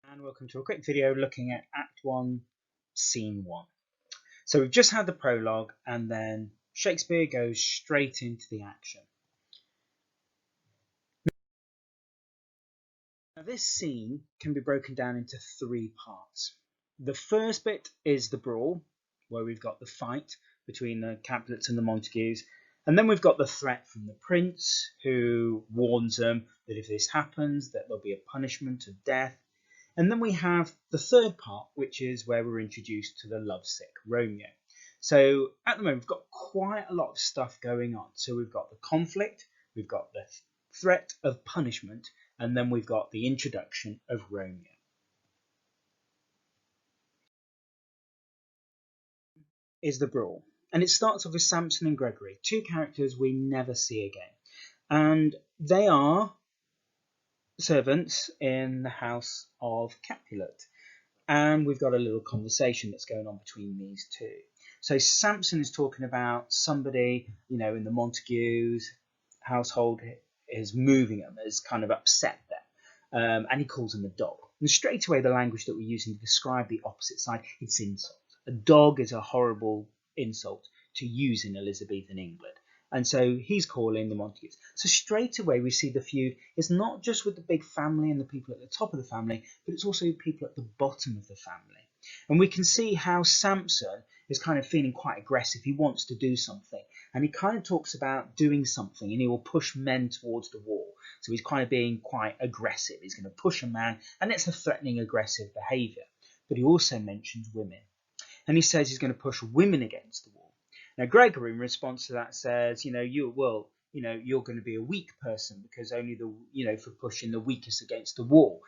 And welcome to a quick video looking at Act 1, Scene 1. So we've just had the prologue and then Shakespeare goes straight into the action. Now this scene can be broken down into three parts. The first bit is the brawl, where we've got the fight between the Capulets and the Montagues, and then we've got the threat from the prince, who warns them that if this happens, that there'll be a punishment of death. And then we have the third part, which is where we're introduced to the lovesick Romeo. So at the moment, we've got quite a lot of stuff going on. So we've got the conflict, we've got the threat of punishment, and then we've got the introduction of Romeo. Is the brawl. And it starts off with Samson and Gregory, two characters we never see again. And they are servants in the house of Capulet. And we've got a little conversation that's going on between these two. So Samson is talking about somebody, in the Montagues household is moving them, has kind of upset them. And he calls them a dog. And straight away, the language that we're using to describe the opposite side, it's insult. A dog is a horrible insult to use in Elizabethan England. And so he's calling the Montagues. So straight away we see the feud is not just with the big family and the people at the top of the family, but it's also people at the bottom of the family. And we can see how Samson is kind of feeling quite aggressive. He wants to do something. And he kind of talks about doing something and he will push men towards the wall. So he's kind of being quite aggressive. He's going to push a man, and it's a threatening, aggressive behaviour. But he also mentions women. And he says he's going to push women against the wall. Now, Gregory, in response to that, says, you're going to be a weak person because only for pushing the weakest against the wall.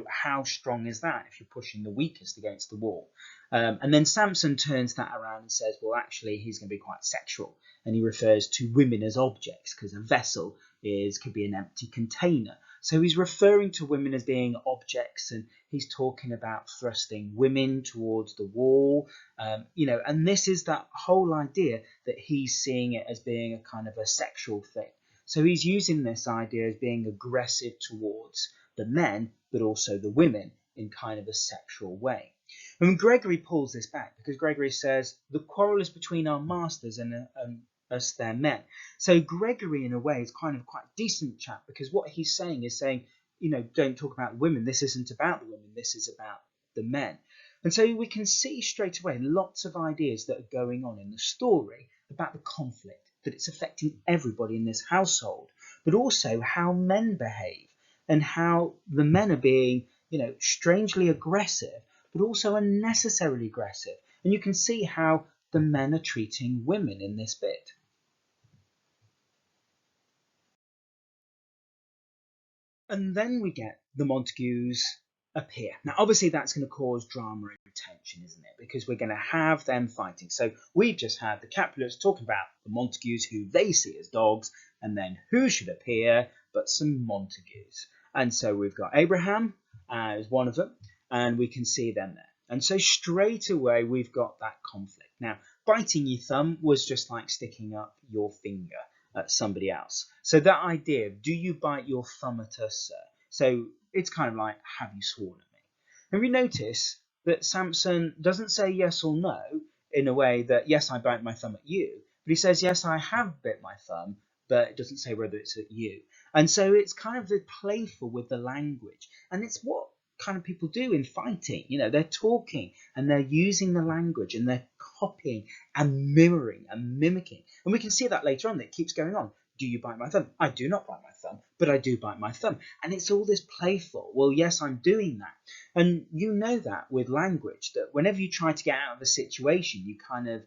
How strong is that if you're pushing the weakest against the wall? And then Samson turns that around and says, well, actually, he's going to be quite sexual. And he refers to women as objects because a vessel could be an empty container. So he's referring to women as being objects, and he's talking about thrusting women towards the wall, and this is that whole idea that he's seeing it as being a kind of a sexual thing. So he's using this idea as being aggressive towards the men, but also the women in kind of a sexual way. And Gregory pulls this back because Gregory says the quarrel is between our masters and us, their men. So Gregory, in a way, is kind of quite a decent chap because what he's saying is saying, don't talk about the women. This isn't about the women. This is about the men. And so we can see straight away lots of ideas that are going on in the story about the conflict, that it's affecting everybody in this household, but also how men behave and how the men are being, strangely aggressive, but also unnecessarily aggressive. And you can see how the men are treating women in this bit. And then we get the Montagues appear. Now, obviously, that's going to cause drama and tension, isn't it? Because we're going to have them fighting. So we've just had the Capulets talking about the Montagues, who they see as dogs, and then who should appear but some Montagues. And so we've got Abraham as one of them, and we can see them there. And so straight away, we've got that conflict. Now, biting your thumb was just like sticking up your finger at somebody else. So that idea of, do you bite your thumb at us, sir? So it's kind of like, have you sworn at me? And we notice that Samson doesn't say yes or no in a way that, yes, I bite my thumb at you, but he says, yes, I have bit my thumb, but it doesn't say whether it's at you. And so it's kind of playful with the language. And it's what kind of people do in fighting. They're talking and they're using the language and they're copying and mirroring and mimicking. And we can see that later on, that it keeps going on. Do you bite my thumb? I do not bite my thumb, but I do bite my thumb. And it's all this playful, well, yes, I'm doing that. And you know that with language, that whenever you try to get out of a situation, you kind of,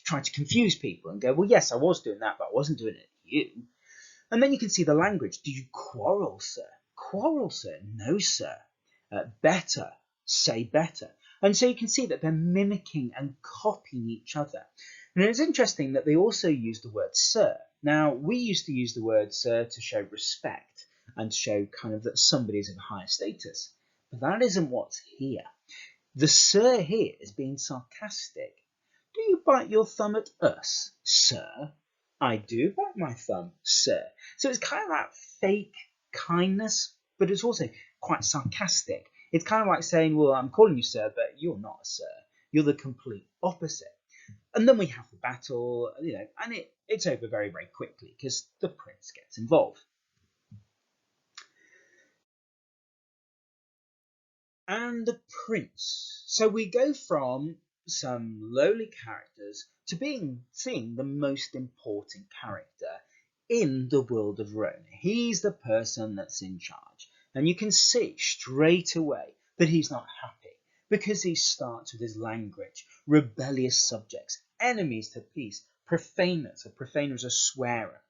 try to confuse people and go, well, yes, I was doing that, but I wasn't doing it to you. And then you can see the language. Do you quarrel, sir? Quarrel, sir? No, sir. Better. Say better. And so you can see that they're mimicking and copying each other. And it's interesting that they also use the word sir. Now, we used to use the word sir to show respect and to show kind of that somebody is of higher status. But that isn't what's here. The sir here is being sarcastic. Do you bite your thumb at us, sir? I do bite my thumb, sir. So it's kind of that fake kindness, but it's also quite sarcastic. It's kind of like saying, well, I'm calling you sir, but you're not a sir. You're the complete opposite. And then we have the battle, and it's over very, very quickly because the prince gets involved. And the prince. So we go from some lowly characters to seeing the most important character in the world of Verona. He's the person that's in charge. And you can see straight away that he's not happy because he starts with his language, rebellious subjects, enemies to peace, profaners. A profaner is a swearer.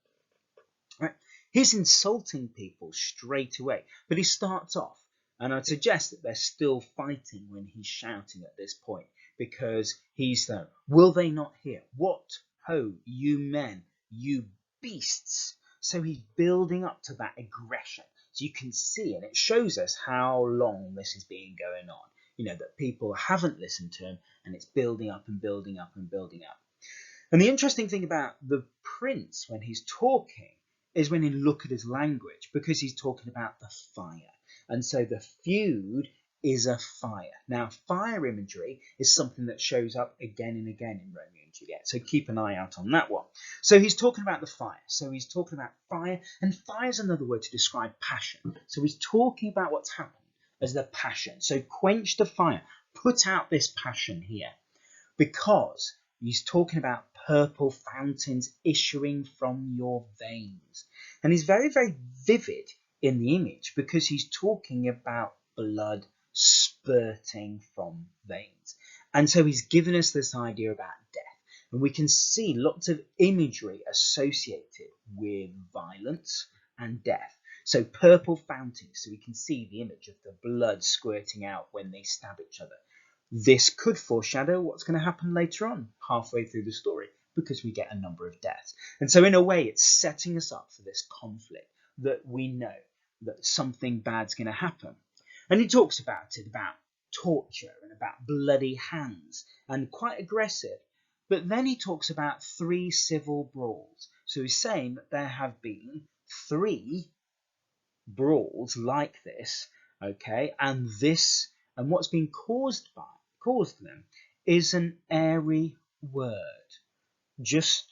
Right? He's insulting people straight away, but he starts off, and I'd suggest that they're still fighting when he's shouting at this point, because he's there. Will they not hear? What ho, you men, you beasts! So he's building up to that aggression. So you can see, and it shows us how long this has been going on. That people haven't listened to him, and it's building up and building up and building up. And the interesting thing about the prince when he's talking is when you look at his language, because he's talking about the fire. And so the feud is a fire. Now, fire imagery is something that shows up again and again in Romeo and Juliet. So keep an eye out on that one. So he's talking about the fire. So he's talking about fire. And fire is another word to describe passion. So he's talking about what's happened as the passion. So quench the fire. Put out this passion here. Because he's talking about purple fountains issuing from your veins. And he's very, very vivid in the image because he's talking about blood spurting from veins. And so he's given us this idea about death. And we can see lots of imagery associated with violence and death. So purple fountains, so we can see the image of the blood squirting out when they stab each other. This could foreshadow what's going to happen later on, halfway through the story, because we get a number of deaths. And so in a way, it's setting us up for this conflict that we know that something bad's going to happen. And he talks about it, about torture and about bloody hands, and quite aggressive. But then he talks about 3 civil brawls. So he's saying that there have been 3 brawls like this, okay, and what's been caused them is an airy word, just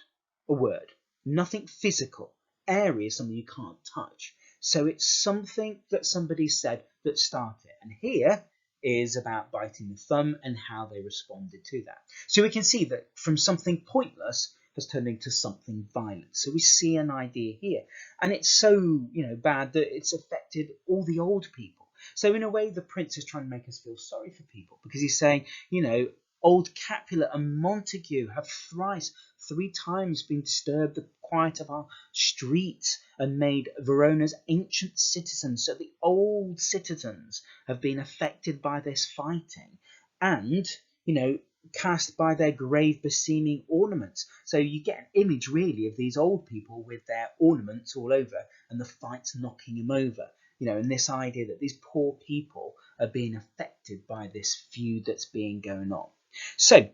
a word, nothing physical. Airy is something you can't touch, so it's something that somebody said that started. And here is about biting the thumb and how they responded to that. So we can see that from something pointless has turned into something violent. So we see an idea here, and it's so bad that it's affected all the old people. So in a way, the prince is trying to make us feel sorry for people, because he's saying, old Capulet and Montague have 3 times been disturbed the quiet of our streets and made Verona's ancient citizens. So the old citizens have been affected by this fighting, and cast by their grave beseeming ornaments. So you get an image really of these old people with their ornaments all over and the fights knocking them over. And this idea that these poor people are being affected by this feud that's being going on. So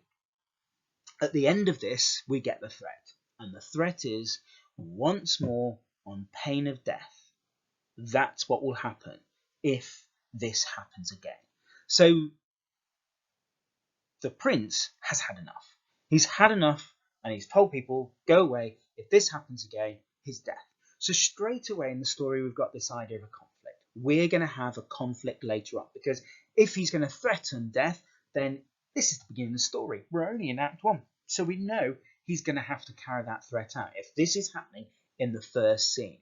at the end of this, we get the threat. And the threat is, once more, on pain of death. That's what will happen if this happens again. So the prince has had enough. He's had enough, and he's told people, go away. If this happens again, his death. So straight away in the story, we've got this idea of a conflict. We're going to have a conflict later on, because if he's going to threaten death, then this is the beginning of the story. We're only in Act 1. So we know he's going to have to carry that threat out. If this is happening in the first scene,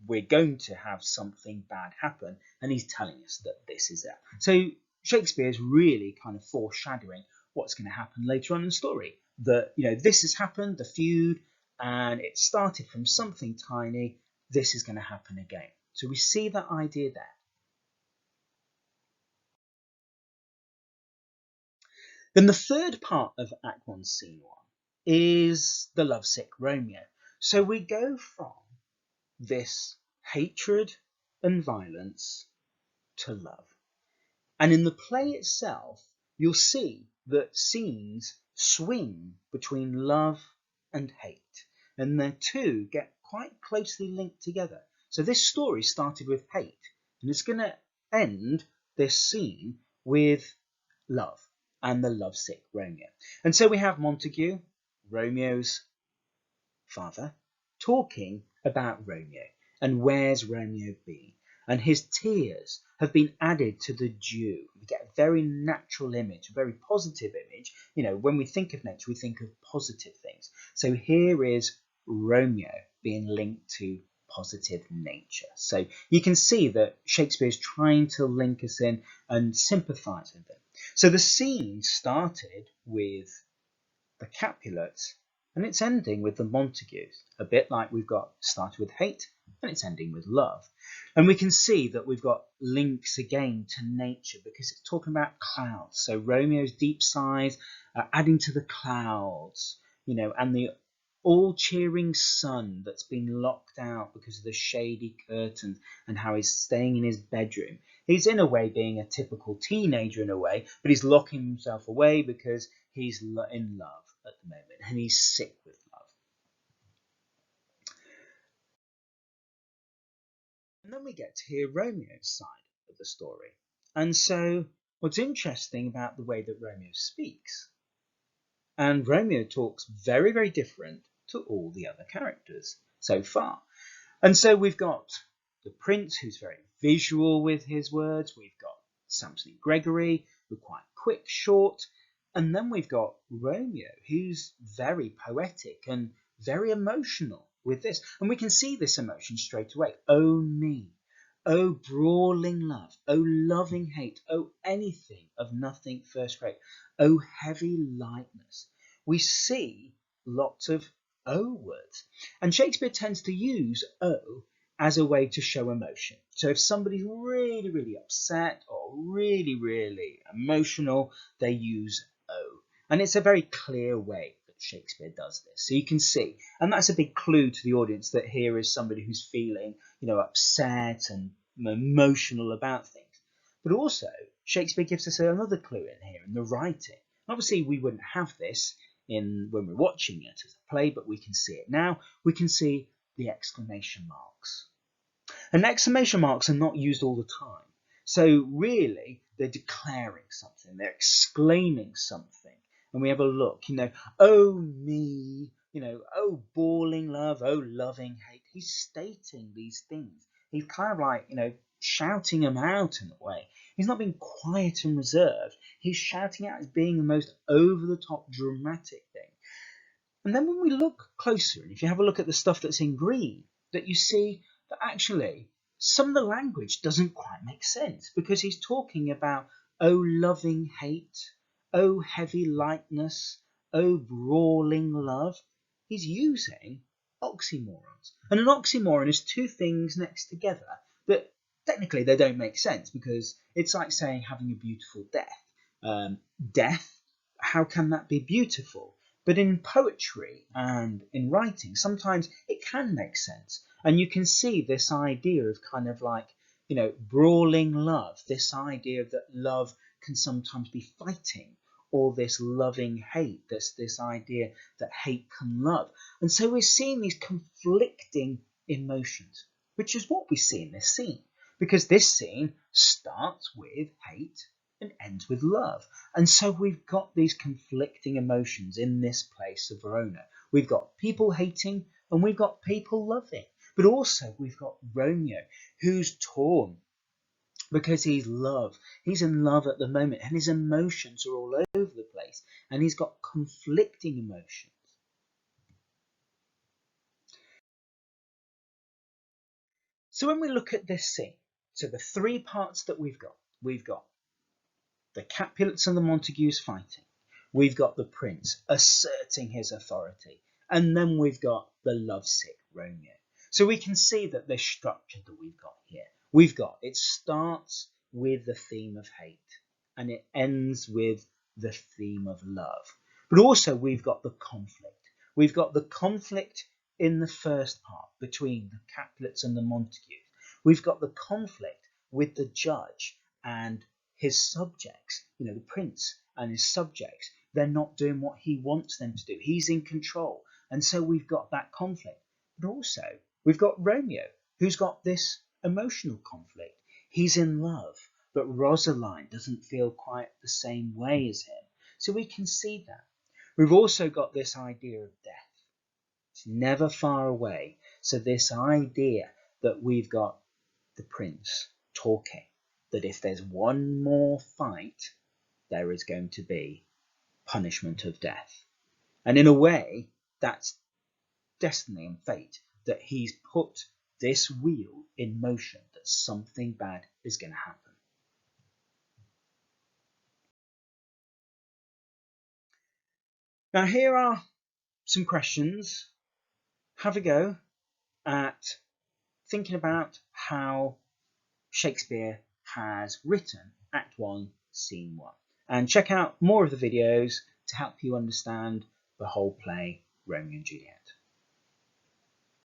we're going to have something bad happen, and he's telling us that this is it. So Shakespeare is really kind of foreshadowing what's going to happen later on in the story. That, this has happened, the feud, and it started from something tiny. This is going to happen again. So we see that idea there. Then the third part of Act 1, Scene 1 is the lovesick Romeo. So we go from this hatred and violence to love. And in the play itself, you'll see that scenes swing between love and hate, and the two get quite closely linked together. So this story started with hate, and it's going to end this scene with love and the lovesick Romeo. And so we have Montague, Romeo's father, talking about Romeo and where's Romeo been. And his tears have been added to the dew. We get a very natural image, a very positive image. You know, when we think of nature, we think of positive things. So here is Romeo being linked to positive nature. So you can see that Shakespeare is trying to link us in and sympathise with them. So the scene started with the Capulets and it's ending with the Montagues, a bit like we've got started with hate and it's ending with love. And we can see that we've got links again to nature because it's talking about clouds. So Romeo's deep sighs adding to the clouds, you know, and the all cheering sun that's been locked out because of the shady curtains and how he's staying in his bedroom. He's in a way being a typical teenager in a way, but he's locking himself away because he's in love at the moment and he's sick with love. And then we get to hear Romeo's side of the story. And so what's interesting about the way that Romeo speaks, and Romeo talks very, very different to all the other characters so far. And so we've got the prince who's very visual with his words. We've got Samson and Gregory, who are quite quick, short. And then we've got Romeo, who's very poetic and very emotional with this. And we can see this emotion straight away. Oh, me. Oh, brawling love. Oh, loving hate. Oh, anything of nothing first rate. Oh, heavy lightness. We see lots of O words. And Shakespeare tends to use O as a way to show emotion. So if somebody's really, really upset or really, really emotional, they use O. And it's a very clear way that Shakespeare does this. So you can see, and that's a big clue to the audience that here is somebody who's feeling, you know, upset and emotional about things. But also, Shakespeare gives us another clue in here in the writing. Obviously, we wouldn't have this when we're watching it as a play, but we can see it now. We can see the exclamation marks. And exclamation marks are not used all the time. So really, they're declaring something, they're exclaiming something. And we have a look, you know, oh me, you know, oh bawling love, oh loving hate. He's stating these things. He's kind of like, you know, shouting them out in a way. He's not being quiet and reserved. He's shouting out as being the most over-the-top dramatic thing. And then when we look closer, and if you have a look at the stuff that's in green, that you see that actually some of the language doesn't quite make sense because he's talking about oh loving hate, oh heavy lightness, oh brawling love. He's using oxymorons. And an oxymoron is two things next together that technically they don't make sense because it's like saying having a beautiful death. Death, how can that be beautiful? But in poetry and in writing, sometimes it can make sense. And you can see this idea of kind of like, you know, brawling love, this idea that love can sometimes be fighting, or this loving hate, this idea that hate can love. And so we're seeing these conflicting emotions, which is what we see in this scene. Because this scene starts with hate and ends with love. And so we've got these conflicting emotions in this place of Verona. We've got people hating and we've got people loving. But also we've got Romeo, who's torn because he's in love at the moment, and his emotions are all over the place, and he's got conflicting emotions. So when we look at this scene, so the three parts that we've got the Capulets and the Montagues fighting. We've got the prince asserting his authority. And then we've got the lovesick Romeo. So we can see that this structure that we've got here, it starts with the theme of hate and it ends with the theme of love. But also we've got the conflict. We've got the conflict in the first part between the Capulets and the Montagues. We've got the conflict with the judge and his subjects, you know, the prince and his subjects. They're not doing what he wants them to do. He's in control. And so we've got that conflict. But also we've got Romeo, who's got this emotional conflict. He's in love, but Rosaline doesn't feel quite the same way as him. So we can see that. We've also got this idea of death. It's never far away. So this idea that we've got the prince talking, that if there's one more fight, there is going to be punishment of death. And in a way, that's destiny and fate, that he's put this wheel in motion, that something bad is going to happen. Now here are some questions. Have a go at thinking about how Shakespeare has written Act 1, Scene 1. And check out more of the videos to help you understand the whole play Romeo and Juliet.